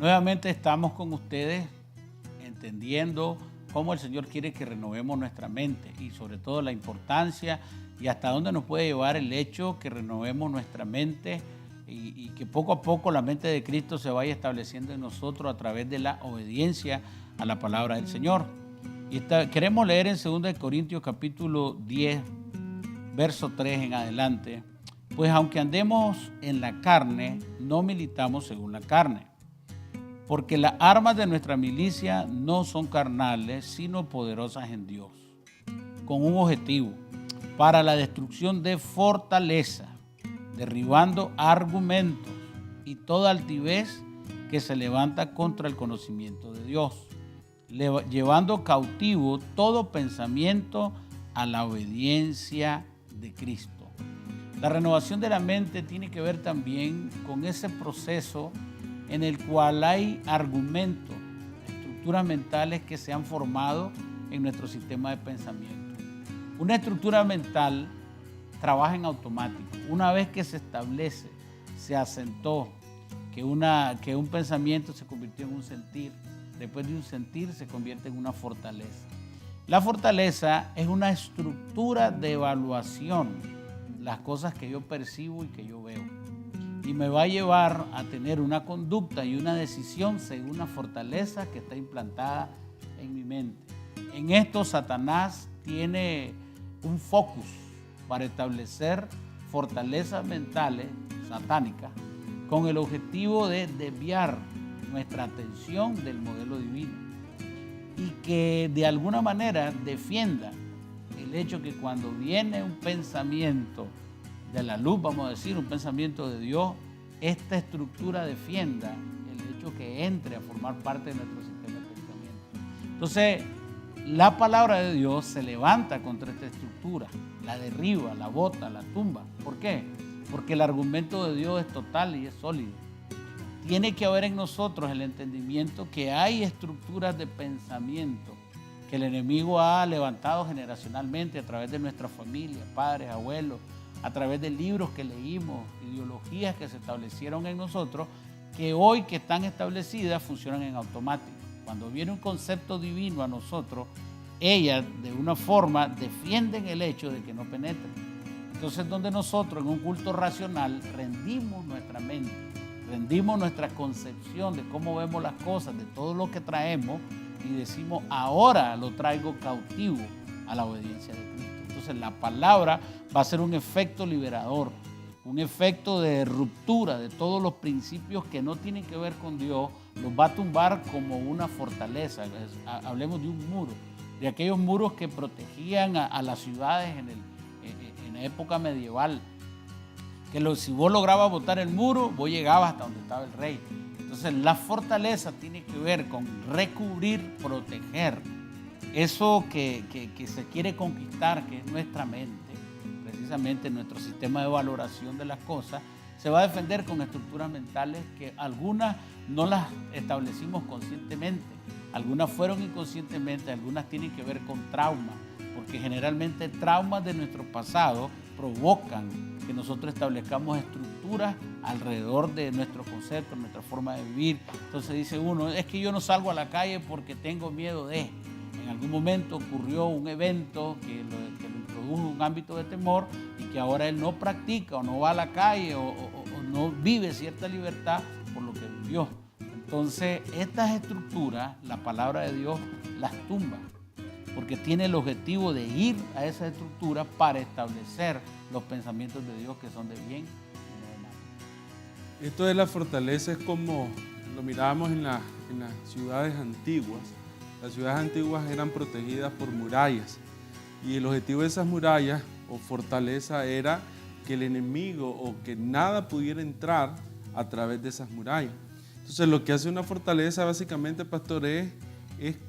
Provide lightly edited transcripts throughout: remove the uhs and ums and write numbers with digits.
Nuevamente estamos con ustedes entendiendo cómo el Señor quiere que renovemos nuestra mente y sobre todo la importancia y hasta dónde nos puede llevar el hecho que renovemos nuestra mente y que poco a poco la mente de Cristo se vaya estableciendo en nosotros a través de la obediencia a la palabra del Señor. Queremos leer en 2 Corintios capítulo 10, verso 3 en adelante. Pues aunque andemos en la carne, no militamos según la carne. Porque las armas de nuestra milicia no son carnales, sino poderosas en Dios, con un objetivo, para la destrucción de fortaleza, derribando argumentos y toda altivez que se levanta contra el conocimiento de Dios, llevando cautivo todo pensamiento a la obediencia de Cristo. La renovación de la mente tiene que ver también con ese proceso en el cual hay argumentos, estructuras mentales que se han formado en nuestro sistema de pensamiento. Una estructura mental trabaja en automático. Una vez que se establece, se asentó, que un pensamiento se convirtió en un sentir, después de un sentir se convierte en una fortaleza. La fortaleza es una estructura de evaluación, las cosas que yo percibo y que yo veo. Y me va a llevar a tener una conducta y una decisión según la fortaleza que está implantada en mi mente. En esto Satanás tiene un focus para establecer fortalezas mentales satánicas con el objetivo de desviar nuestra atención del modelo divino y que de alguna manera defienda el hecho que cuando viene un pensamiento de la luz, vamos a decir, un pensamiento de Dios, esta estructura defienda el hecho que entre a formar parte de nuestro sistema de pensamiento. Entonces, la palabra de Dios se levanta contra esta estructura, la derriba, la bota, la tumba. ¿Por qué? Porque el argumento de Dios es total y es sólido. Tiene que haber en nosotros el entendimiento que hay estructuras de pensamiento que el enemigo ha levantado generacionalmente a través de nuestra familia, padres, abuelos, a través de libros que leímos, ideologías que se establecieron en nosotros, que hoy que están establecidas funcionan en automático. Cuando viene un concepto divino a nosotros, ellas de una forma defienden el hecho de que no penetren. Entonces, donde nosotros en un culto racional rendimos nuestra mente, rendimos nuestra concepción de cómo vemos las cosas, de todo lo que traemos y decimos, ahora lo traigo cautivo a la obediencia de Cristo. Entonces la palabra va a ser un efecto liberador, un efecto de ruptura de todos los principios que no tienen que ver con Dios, los va a tumbar como una fortaleza. Hablemos de un muro, de aquellos muros que protegían a las ciudades en la época medieval, que si vos lograbas botar el muro, vos llegabas hasta donde estaba el rey. Entonces la fortaleza tiene que ver con recubrir, proteger eso que se quiere conquistar, que es nuestra mente, precisamente nuestro sistema de valoración de las cosas. Se va a defender con estructuras mentales que algunas no las establecimos conscientemente, algunas fueron inconscientemente, algunas tienen que ver con traumas, porque generalmente traumas de nuestro pasado provocan que nosotros establezcamos estructuras alrededor de nuestros conceptos, nuestra forma de vivir. Entonces dice uno, es que yo no salgo a la calle porque tengo miedo de... En algún momento ocurrió un evento que lo introdujo en un ámbito de temor y que ahora él no practica o no va a la calle o no vive cierta libertad por lo que vivió. Entonces, estas estructuras, la palabra de Dios las tumba, porque tiene el objetivo de ir a esa estructura para establecer los pensamientos de Dios que son de bien y no de mal. Esto de la fortaleza es como lo mirábamos en las ciudades antiguas. Las ciudades antiguas eran protegidas por murallas y el objetivo de esas murallas o fortaleza era que el enemigo o que nada pudiera entrar a través de esas murallas. Entonces lo que hace una fortaleza básicamente, pastor, es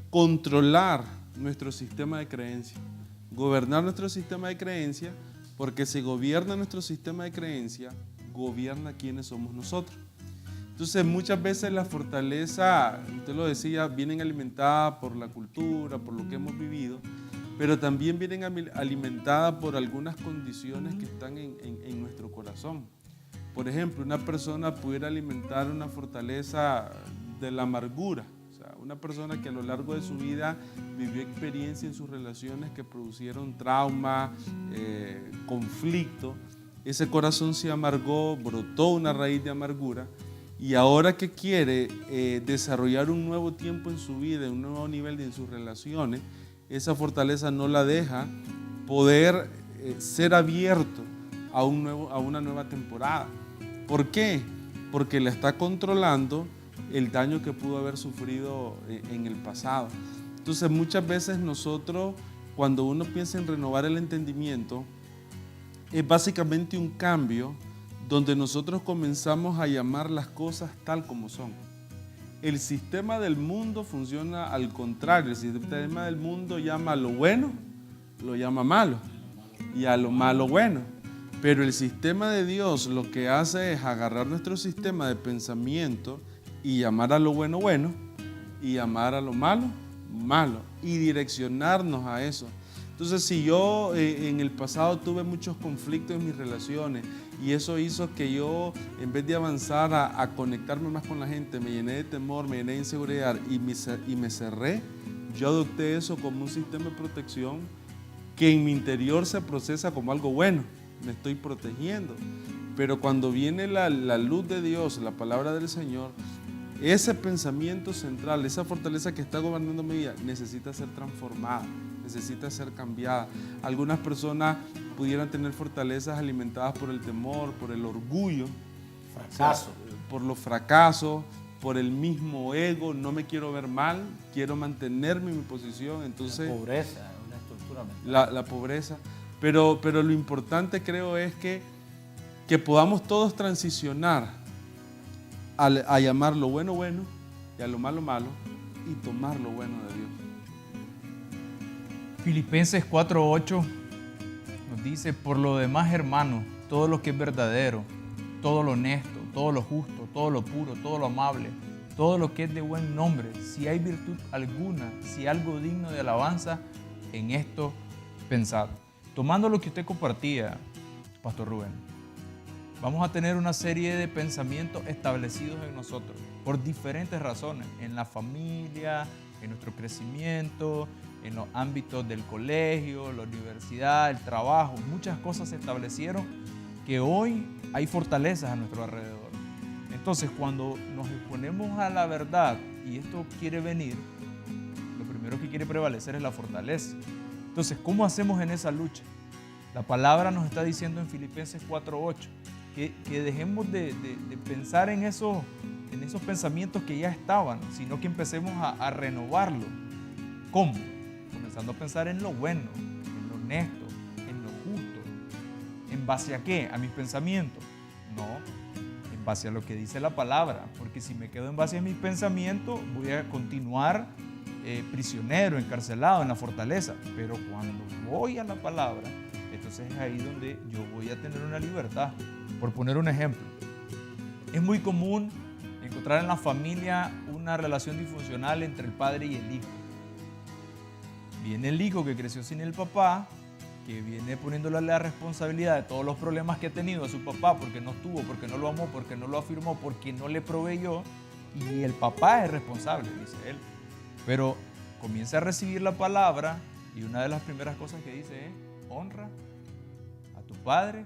controlar nuestro sistema de creencia, gobernar nuestro sistema de creencia, porque si gobierna nuestro sistema de creencia, gobierna quiénes somos nosotros. Entonces muchas veces la fortaleza, usted lo decía, vienen alimentadas por la cultura, por lo que hemos vivido, pero también vienen alimentadas por algunas condiciones que están en nuestro corazón. Por ejemplo, una persona pudiera alimentar una fortaleza de la amargura. O sea, una persona que a lo largo de su vida vivió experiencia en sus relaciones que producieron trauma, conflicto. Ese corazón se amargó, brotó una raíz de amargura y ahora que quiere desarrollar un nuevo tiempo en su vida, un nuevo nivel en sus relaciones, esa fortaleza no la deja poder ser abierto a una nueva temporada. ¿Por qué? Porque la está controlando el daño que pudo haber sufrido en el pasado. Entonces muchas veces nosotros, cuando uno piensa en renovar el entendimiento, es básicamente un cambio donde nosotros comenzamos a llamar las cosas tal como son. El sistema del mundo funciona al contrario. El sistema del mundo llama a lo bueno, lo llama malo, y a lo malo bueno. Pero el sistema de Dios lo que hace es agarrar nuestro sistema de pensamiento y llamar a lo bueno bueno y llamar a lo malo malo y direccionarnos a eso. Entonces, si yo en el pasado tuve muchos conflictos en mis relaciones y eso hizo que yo, en vez de avanzar a conectarme más con la gente, me llené de temor, me llené de inseguridad y me cerré, yo adopté eso como un sistema de protección que en mi interior se procesa como algo bueno. Me estoy protegiendo. Pero cuando viene la luz de Dios, la palabra del Señor, ese pensamiento central, esa fortaleza que está gobernando mi vida, necesita ser transformada, necesita ser cambiada. Algunas personas pudieran tener fortalezas alimentadas por el temor, por el orgullo, Fracaso. por los fracasos, por el mismo ego, no me quiero ver mal, quiero mantenerme en mi posición. Entonces, La pobreza, una estructura mental. la pobreza. Pero lo importante creo es que podamos todos transicionar a llamar lo bueno bueno y a lo malo malo y tomar lo bueno de Dios. Filipenses 4:8 nos dice: por lo demás, hermanos, todo lo que es verdadero, todo lo honesto, todo lo justo, todo lo puro, todo lo amable, todo lo que es de buen nombre, si hay virtud alguna, si algo digno de alabanza, en esto pensad. Tomando lo que usted compartía, Pastor Rubén, vamos a tener una serie de pensamientos establecidos en nosotros por diferentes razones, en la familia, en nuestro crecimiento, en los ámbitos del colegio, la universidad, el trabajo. Muchas cosas se establecieron que hoy hay fortalezas a nuestro alrededor. Entonces, cuando nos exponemos a la verdad y esto quiere venir, lo primero que quiere prevalecer es la fortaleza. Entonces, ¿cómo hacemos en esa lucha? La palabra nos está diciendo en Filipenses 4:8 que dejemos de pensar en esos pensamientos que ya estaban, sino que empecemos a renovarlo. ¿Cómo? Comenzando a pensar en lo bueno, en lo honesto, en lo justo. ¿En base a qué? ¿A mis pensamientos? No, en base a lo que dice la palabra, porque si me quedo en base a mis pensamientos, voy a continuar prisionero, encarcelado en la fortaleza. Pero cuando voy a la palabra, entonces es ahí donde yo voy a tener una libertad. Por poner un ejemplo, es muy común encontrar en la familia una relación disfuncional entre el padre y el hijo. Viene el hijo que creció sin el papá, que viene poniéndole la responsabilidad de todos los problemas que ha tenido a su papá porque no estuvo, porque no lo amó, porque no lo afirmó, porque no le proveyó, y el papá es responsable, dice él. Pero comienza a recibir la palabra y una de las primeras cosas que dice es: honra a tu padre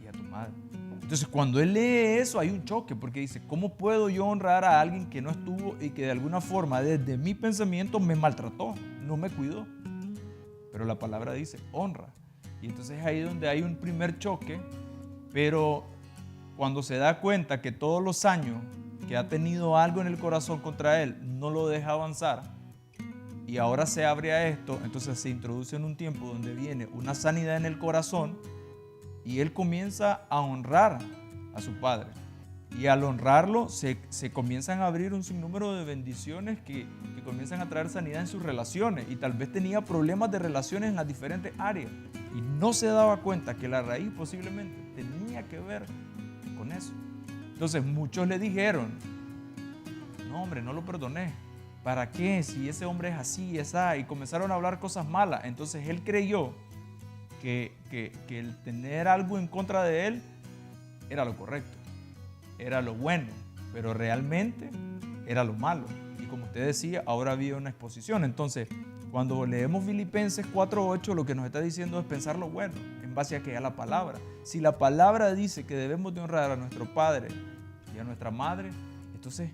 y a tu madre. Entonces, cuando él lee eso, hay un choque, porque dice: ¿cómo puedo yo honrar a alguien que no estuvo y que de alguna forma desde mi pensamiento me maltrató, no me cuidó? Pero la palabra dice: honra. Y entonces es ahí donde hay un primer choque, pero cuando se da cuenta que todos los años que ha tenido algo en el corazón contra él no lo deja avanzar y ahora se abre a esto, entonces se introduce en un tiempo donde viene una sanidad en el corazón y él comienza a honrar a su padre. Y al honrarlo se comienzan a abrir un sinnúmero de bendiciones que comienzan a traer sanidad en sus relaciones, y tal vez tenía problemas de relaciones en las diferentes áreas y no se daba cuenta que la raíz posiblemente tenía que ver con eso. Entonces muchos le dijeron: no, hombre, no lo perdoné. ¿Para qué? Si ese hombre es así, esa, y comenzaron a hablar cosas malas. Entonces él creyó que el tener algo en contra de él era lo correcto, era lo bueno, pero realmente era lo malo. Y como usted decía, ahora había una exposición. Entonces, cuando leemos Filipenses 4:8, lo que nos está diciendo es pensar lo bueno, en base a que a la palabra. Si la palabra dice que debemos de honrar a nuestro padre y a nuestra madre, entonces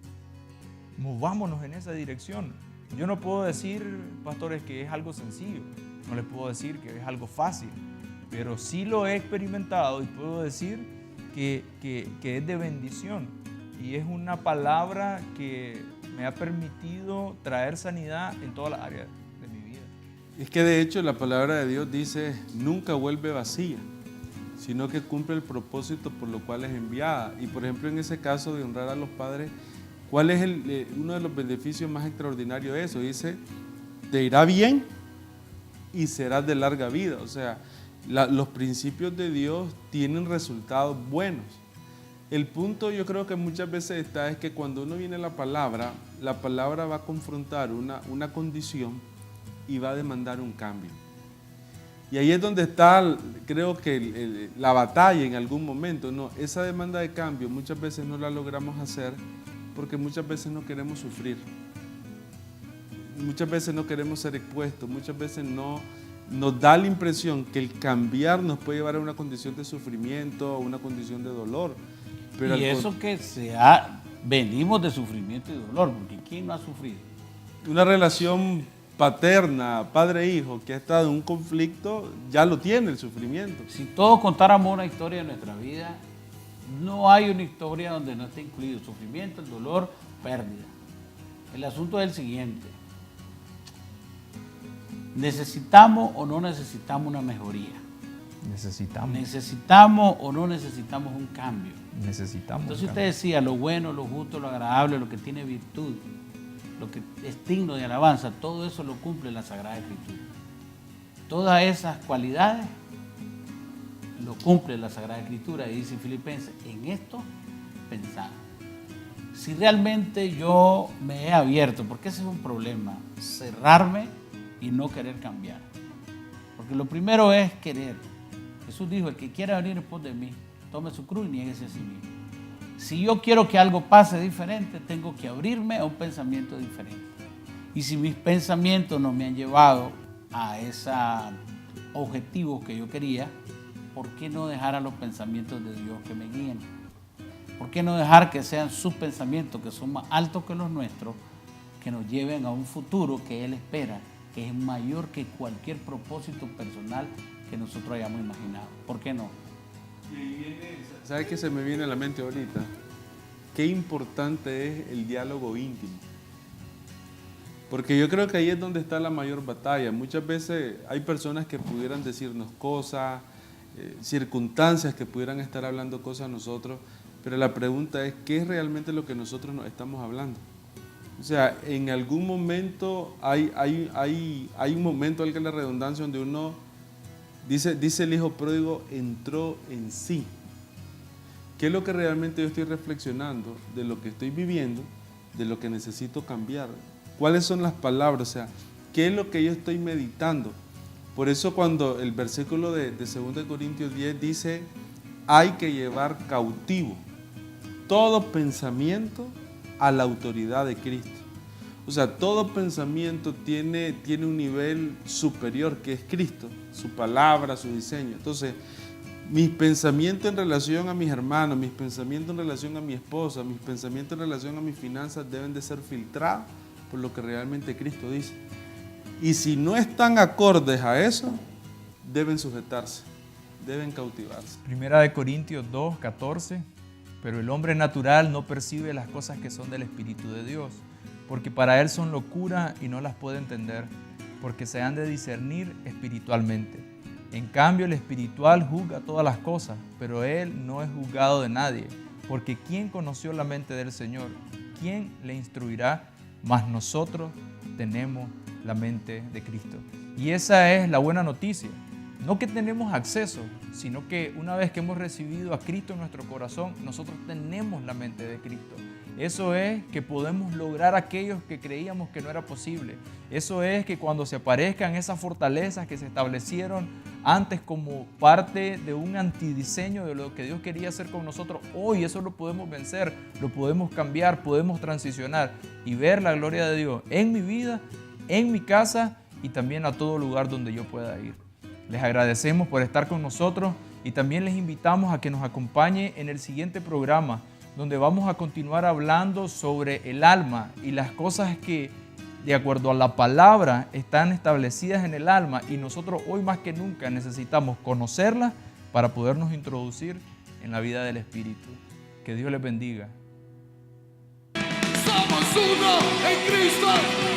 movámonos en esa dirección. Yo no puedo decir, pastores, que es algo sencillo. No les puedo decir que es algo fácil. Pero sí lo he experimentado y puedo decir que es de bendición. Y es una palabra que me ha permitido traer sanidad en todas las áreas de mi vida. Es que de hecho la palabra de Dios dice, nunca vuelve vacía, sino que cumple el propósito por lo cual es enviada. Y por ejemplo, en ese caso de honrar a los padres, ¿cuál es uno de los beneficios más extraordinarios de eso? Dice, te irá bien y serás de larga vida. O sea, los principios de Dios tienen resultados buenos. El punto yo creo que muchas veces es que cuando uno viene a la palabra va a confrontar una condición y va a demandar un cambio. Y ahí es donde está, creo que la batalla en algún momento. No, esa demanda de cambio muchas veces no la logramos hacer porque muchas veces no queremos sufrir. Muchas veces no queremos ser expuestos, muchas veces no nos da la impresión que el cambiar nos puede llevar a una condición de sufrimiento, a una condición de dolor. Pero y eso que venimos de sufrimiento y dolor, porque ¿quién no ha sufrido? Una relación paterna, padre-hijo, que ha estado en un conflicto, ya lo tiene el sufrimiento. Si todos contáramos una historia de nuestra vida, no hay una historia donde no esté incluido el sufrimiento, el dolor, pérdida. El asunto es el siguiente. ¿Necesitamos o no necesitamos una mejoría? Necesitamos. ¿Necesitamos o no necesitamos un cambio? Necesitamos. Entonces usted decía, lo bueno, lo justo, lo agradable, lo que tiene virtud, lo que es digno de alabanza, todo eso lo cumple la Sagrada Escritura. Todas esas cualidades lo cumple la Sagrada Escritura y dice Filipenses, en esto pensad. Si realmente yo me he abierto, porque ese es un problema, cerrarme y no querer cambiar. Porque lo primero es querer. Jesús dijo, el que quiera venir en pos de mí, tome su cruz y niéguese a sí mismo. Si yo quiero que algo pase diferente, tengo que abrirme a un pensamiento diferente. Y si mis pensamientos no me han llevado a esos objetivos que yo quería, ¿por qué no dejar a los pensamientos de Dios que me guíen? ¿Por qué no dejar que sean sus pensamientos, que son más altos que los nuestros, que nos lleven a un futuro que Él espera, que es mayor que cualquier propósito personal que nosotros hayamos imaginado? ¿Por qué no? ¿Sabe qué se me viene a la mente ahorita? Qué importante es el diálogo íntimo. Porque yo creo que ahí es donde está la mayor batalla. Muchas veces hay personas que pudieran decirnos cosas, circunstancias que pudieran estar hablando cosas a nosotros, pero la pregunta es, ¿qué es realmente lo que nosotros nos estamos hablando? O sea, en algún momento hay un momento, valga la redundancia, donde uno, dice el hijo pródigo, entró en sí. ¿Qué es lo que realmente yo estoy reflexionando de lo que estoy viviendo, de lo que necesito cambiar? ¿Cuáles son las palabras? O sea, ¿qué es lo que yo estoy meditando? Por eso cuando el versículo de 2 Corintios 10 dice, hay que llevar cautivo todo pensamiento a la autoridad de Cristo. O sea, todo pensamiento tiene un nivel superior que es Cristo, su palabra, su diseño. Entonces, mis pensamientos en relación a mis hermanos, mis pensamientos en relación a mi esposa, mis pensamientos en relación a mis finanzas deben de ser filtrados por lo que realmente Cristo dice. Y si no están acordes a eso, deben sujetarse, deben cautivarse. 1 Corintios 2:14, pero el hombre natural no percibe las cosas que son del Espíritu de Dios, porque para él son locura y no las puede entender, porque se han de discernir espiritualmente. En cambio, el espiritual juzga todas las cosas, pero él no es juzgado de nadie, porque ¿quién conoció la mente del Señor? ¿Quién le instruirá? Mas nosotros tenemos la mente de Cristo. Y esa es la buena noticia. No que tenemos acceso, sino que una vez que hemos recibido a Cristo en nuestro corazón, nosotros tenemos la mente de Cristo. Eso es que podemos lograr aquellos que creíamos que no era posible. Eso es que cuando se aparezcan esas fortalezas que se establecieron antes como parte de un antidiseño de lo que Dios quería hacer con nosotros, hoy eso lo podemos vencer, lo podemos cambiar, podemos transicionar y ver la gloria de Dios en mi vida, en mi casa y también a todo lugar donde yo pueda ir. Les agradecemos por estar con nosotros y también les invitamos a que nos acompañe en el siguiente programa, donde vamos a continuar hablando sobre el alma y las cosas que, de acuerdo a la palabra, están establecidas en el alma, y nosotros hoy más que nunca necesitamos conocerlas para podernos introducir en la vida del Espíritu. Que Dios les bendiga. Somos uno en Cristo.